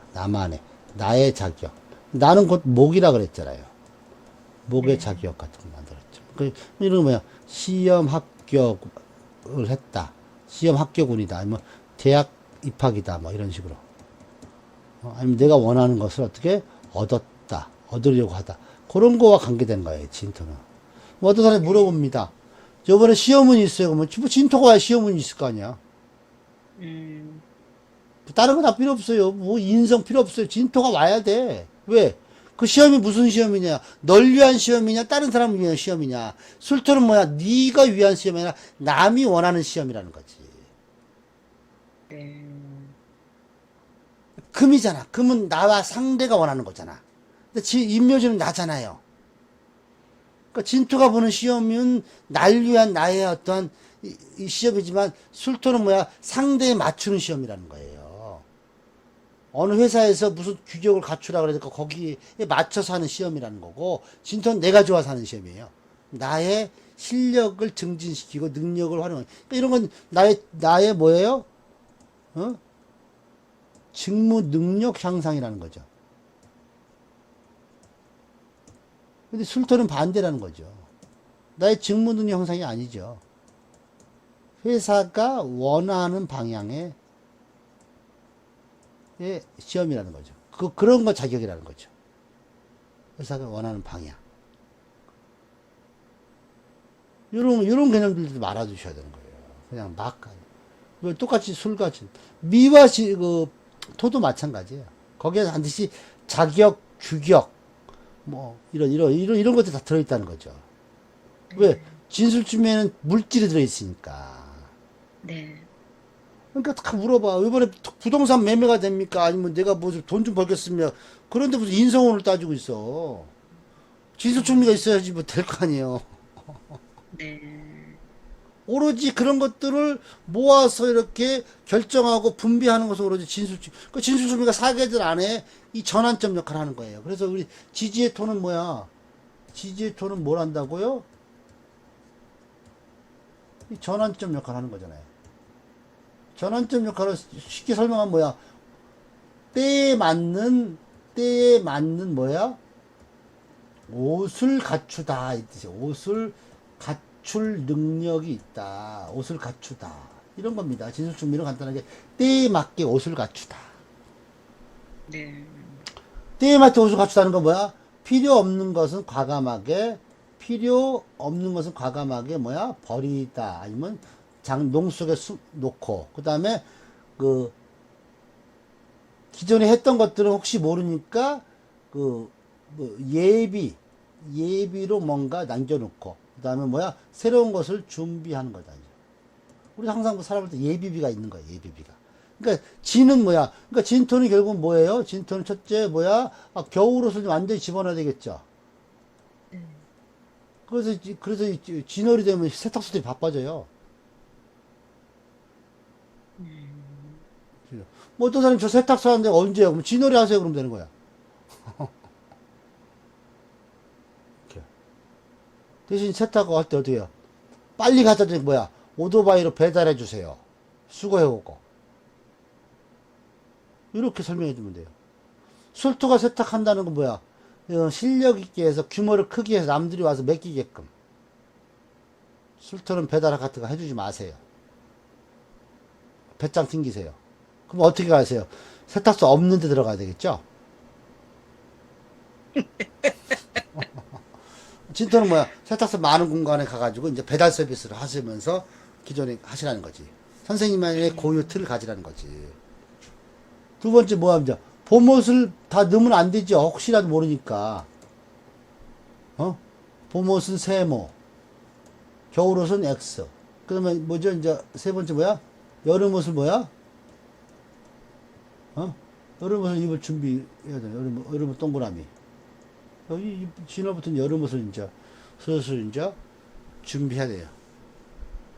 나의 자격. 나는 곧 목이라 그랬잖아요. 목의 자격 같은 걸 만들었죠. 이런 거 시험 합격을 했다. 시험 합격운이다. 아니면 대학 입학이다. 뭐 이런 식으로. 아니면 내가 원하는 것을 어떻게 얻으려고 하다. 그런 거와 관계된 거예요, 진토는. 뭐 어떤 사람이 물어봅니다. 저번에 시험운이 있어요. 그러면 진토가 와야 시험운이 있을 거 아니야. 다른 거 다 필요 없어요. 뭐 인성 필요 없어요. 진토가 와야 돼. 왜? 그 시험이 무슨 시험이냐? 널 위한 시험이냐? 다른 사람을 위한 시험이냐? 술토는 뭐야? 네가 위한 시험이 아니라 남이 원하는 시험이라는 거지. 네. 금이잖아. 금은 나와 상대가 원하는 거잖아. 근데 인묘지는 나잖아요. 그러니까 진토가 보는 시험은 날 위한 나의 어떤 이 시험이지만 술토는 뭐야? 상대에 맞추는 시험이라는 거예요. 어느 회사에서 무슨 규격을 갖추라 그러니까 거기에 맞춰서 하는 시험이라는 거고, 진토는 내가 좋아서 하는 시험이에요. 나의 실력을 증진시키고 능력을 활용하는. 그러니까 이런 건 나의 뭐예요? 어? 직무 능력 향상이라는 거죠. 근데 술토는 반대라는 거죠. 나의 직무 능력 향상이 아니죠. 회사가 원하는 방향의 시험이라는 거죠. 그런 거 자격이라는 거죠. 회사가 원하는 방향. 요런 개념들도 말아두셔야 되는 거예요. 그냥 막. 똑같이 술같이. 미와 토도 마찬가지예요. 거기에 반드시 자격, 규격, 뭐, 이런 것들이 다 들어있다는 거죠. 왜? 진술쯤에는 물질이 들어있으니까. 네. 그러니까 다 물어봐. 이번에 부동산 매매가 됩니까? 아니면 내가 뭐 돈 좀 벌겠습니까? 그런데 무슨 인성원을 따지고 있어. 진술충미가 있어야지 뭐 될 거 아니에요. 네. 오로지 그런 것들을 모아서 이렇게 결정하고 분비하는 것은 오로지 진술충. 그 진술충미가 사계절 안에 이 전환점 역할을 하는 거예요. 그래서 우리 지지의 토는 뭐야? 지지의 토는 뭘 한다고요? 이 전환점 역할을 하는 거잖아요. 전환점 역할을 쉽게 설명하면 뭐야? 때에 맞는 뭐야? 옷을 갖추다. 이 뜻이야. 옷을 갖출 능력이 있다. 옷을 갖추다. 이런 겁니다. 진술충미는 간단하게 때에 맞게 옷을 갖추다. 네. 때에 맞게 옷을 갖추다는 건 뭐야? 필요 없는 것은 과감하게, 뭐야? 버리다. 아니면 농 속에 놓고, 그 다음에 기존에 했던 것들은 혹시 모르니까 뭐 예비로 뭔가 남겨놓고, 그 다음에 뭐야? 새로운 것을 준비하는 거다. 우리 항상 살아볼 때 예비비가 있는 거야, 예비비가. 그러니까 진은 뭐야? 그러니까 진토는 결국은 뭐예요? 진토는 첫째 뭐야? 겨울옷을 완전히 집어넣어야 되겠죠. 그래서 진월이 되면 세탁소들이 바빠져요. 뭐 어떤 사람이 저 세탁소 하는데 언제요? 그럼 진월에 하세요. 그러면 되는 거야. 대신 세탁할 때 어떻게 해요? 빨리 갖다 주는 뭐야? 오토바이로 배달해 주세요. 수거해 오고. 이렇게 설명해 주면 돼요. 술토가 세탁한다는 건 뭐야? 실력 있게 해서 규모를 크게 해서 남들이 와서 맡기게끔. 술토는 배달 같은 거 해주지 마세요. 배짱 튕기세요. 그럼 어떻게 가세요? 세탁소 없는 데 들어가야 되겠죠? 진토는 뭐야? 세탁소 많은 공간에 가가지고 이제 배달 서비스를 하시면서 기존에 하시라는 거지. 선생님만의 고유 틀을 가지라는 거지. 두 번째 뭐 하면 봄옷을 다 넣으면 안 되죠. 혹시라도 모르니까. 봄옷은 세모, 겨울옷은 X. 그러면 뭐죠? 이제 세 번째 뭐야? 여름옷을 뭐야? 여름옷을 입을 준비해야 돼. 여름옷 동그라미. 여기 진월부터는 여름옷을 이제 슬슬 이제 준비해야 돼요.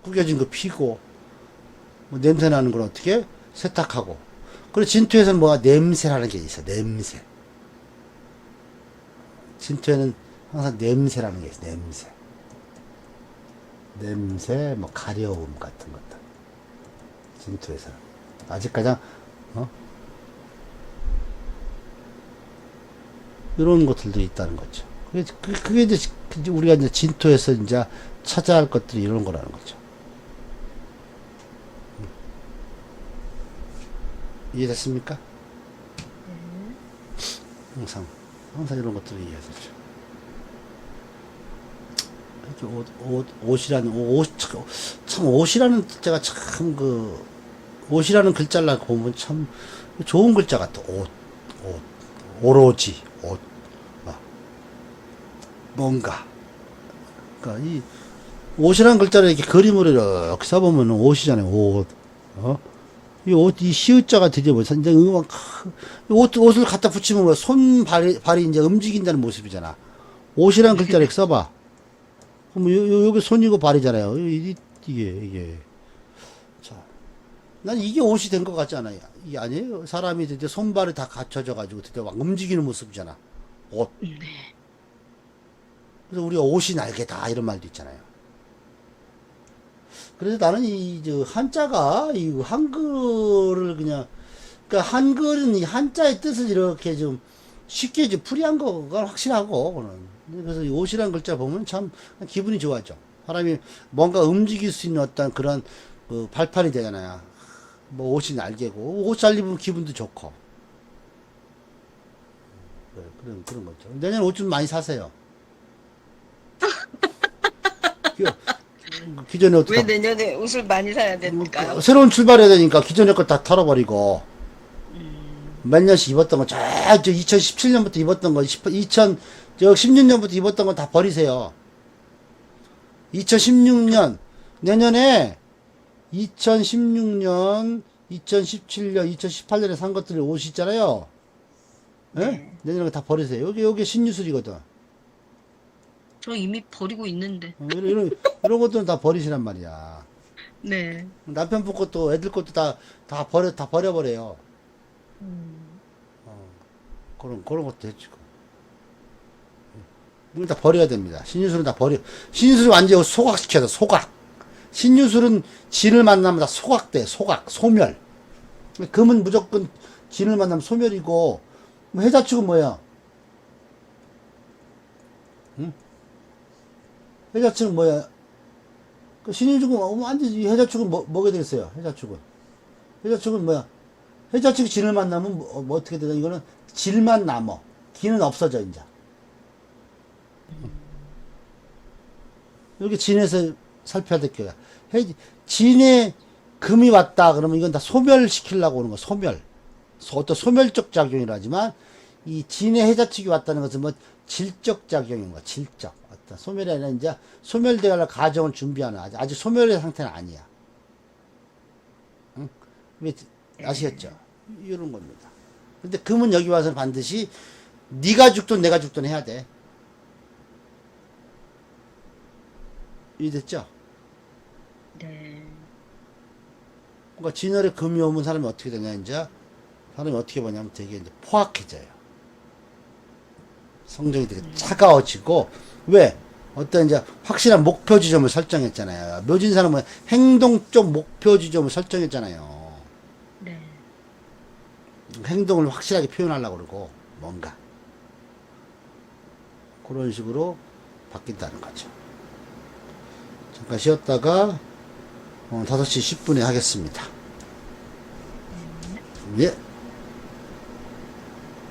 구겨진 거 피고, 뭐 냄새 나는 걸 어떻게 세탁하고. 그리고 진토에서는 뭐가 냄새라는 게 있어. 냄새. 진토에는 항상 냄새라는 게 있어. 냄새, 뭐 가려움 같은 것들. 진토에서는 아직 가장 이런 것들도 있다는 거죠. 그게 이제 우리가 이제 진토에서 이제 찾아야 할 것들이 이런 거라는 거죠. 이해됐습니까? 항상 이런 것들을 이해하죠. 옷이라는 자가 참 옷이라는 글자를 보면 참 좋은 글자 같아. 오로지, 뭔가. 그러니까 이 옷이라는 글자를 이렇게 그림으로 이렇게 써보면 옷이잖아요. 옷. 이 시읒자가 드디어 뭐, 이제 옷을 갖다 붙이면 뭐 발이 이제 움직인다는 모습이잖아. 옷이라는 글자를 이렇게 써봐. 그럼 여기 손이고 발이잖아요. 이게. 자. 난 이게 옷이 된 것 같지 않아요? 이게 아니에요? 사람이 드디어 손발이 다 갖춰져가지고 드디어 막 움직이는 모습이잖아. 옷. 네. 그래서 우리가 옷이 날개다 이런 말도 있잖아요. 그래서 나는 저 한자가 이 한글을 그냥 그러니까 한글은 이 한자의 뜻을 이렇게 좀 쉽게 좀 풀이한 거가 확실하고 그는 그래서 이 옷이라는 글자 보면 참 기분이 좋아져. 사람이 뭔가 움직일 수 있는 어떤 그런 그 발판이 되잖아요. 뭐 옷이 날개고 옷 잘 입으면 기분도 좋고 그런 거죠. 내년 옷 좀 많이 사세요. 기존에 옷도 왜 다 내년에 옷을 많이 사야 될까요? 새로운 출발해야 되니까 기존의 거 다 털어버리고 몇 년씩 입었던 거, 저 2017년부터 입었던 거, 16년부터 입었던 거 다 버리세요. 2016년, 내년에 2016년, 2017년, 2018년에 산 것들 옷 있잖아요. 예? 네. 내년에 다 버리세요. 여기 신유술이거든. 저 이미 버리고 있는데. 이런 것들은 다 버리시란 말이야. 네. 남편분 것도, 애들 것도 다 버려버려요. 그런 것도 해주고. 이걸 다 버려야 됩니다. 신유술은 다 버려. 신유술은 완전히 소각시켜야 돼, 소각. 신유술은 진을 만나면 다 소각돼, 소각, 소멸. 금은 무조건 진을 만나면 소멸이고, 해자축은 뭐야? 응? 해자축은 뭐야? 그 신유축은 완전히 해자축은 뭐게 되겠어요? 해자축은 뭐야? 해자축이 진을 만나면 뭐 어떻게 되냐? 이거는 질만 남어. 기는 없어져, 이제. 이렇게 진에서 살펴야 될 거야. 진에 금이 왔다 그러면 이건 다 소멸시키려고 오는 거, 소멸. 어떤 소멸적 작용이라 하지만 이 진에 해자축이 왔다는 것은 뭐 질적 작용인 거야, 질적. 어떤 소멸이 아니라 이제 소멸되어갈 과정을 준비하는 아직 소멸의 상태는 아니야. 응? 아시겠죠? 이런 겁니다. 근데 금은 여기 와서 반드시 네가 죽든 내가 죽든 해야 돼. 이해됐죠? 네. 그러니까 진열에 금이 오면 사람이 어떻게 되냐, 이제. 사람이 어떻게 보냐면 되게 이제 포악해져요. 성정이 되게 차가워지고, 왜? 어떤 이제 확실한 목표 지점을 설정했잖아요. 묘진사는 뭐 행동적 목표 지점을 설정했잖아요. 네. 행동을 확실하게 표현하려고 그러고, 뭔가. 그런 식으로 바뀐다는 거죠. 잠깐 쉬었다가 5시 10분에 하겠습니다. 예.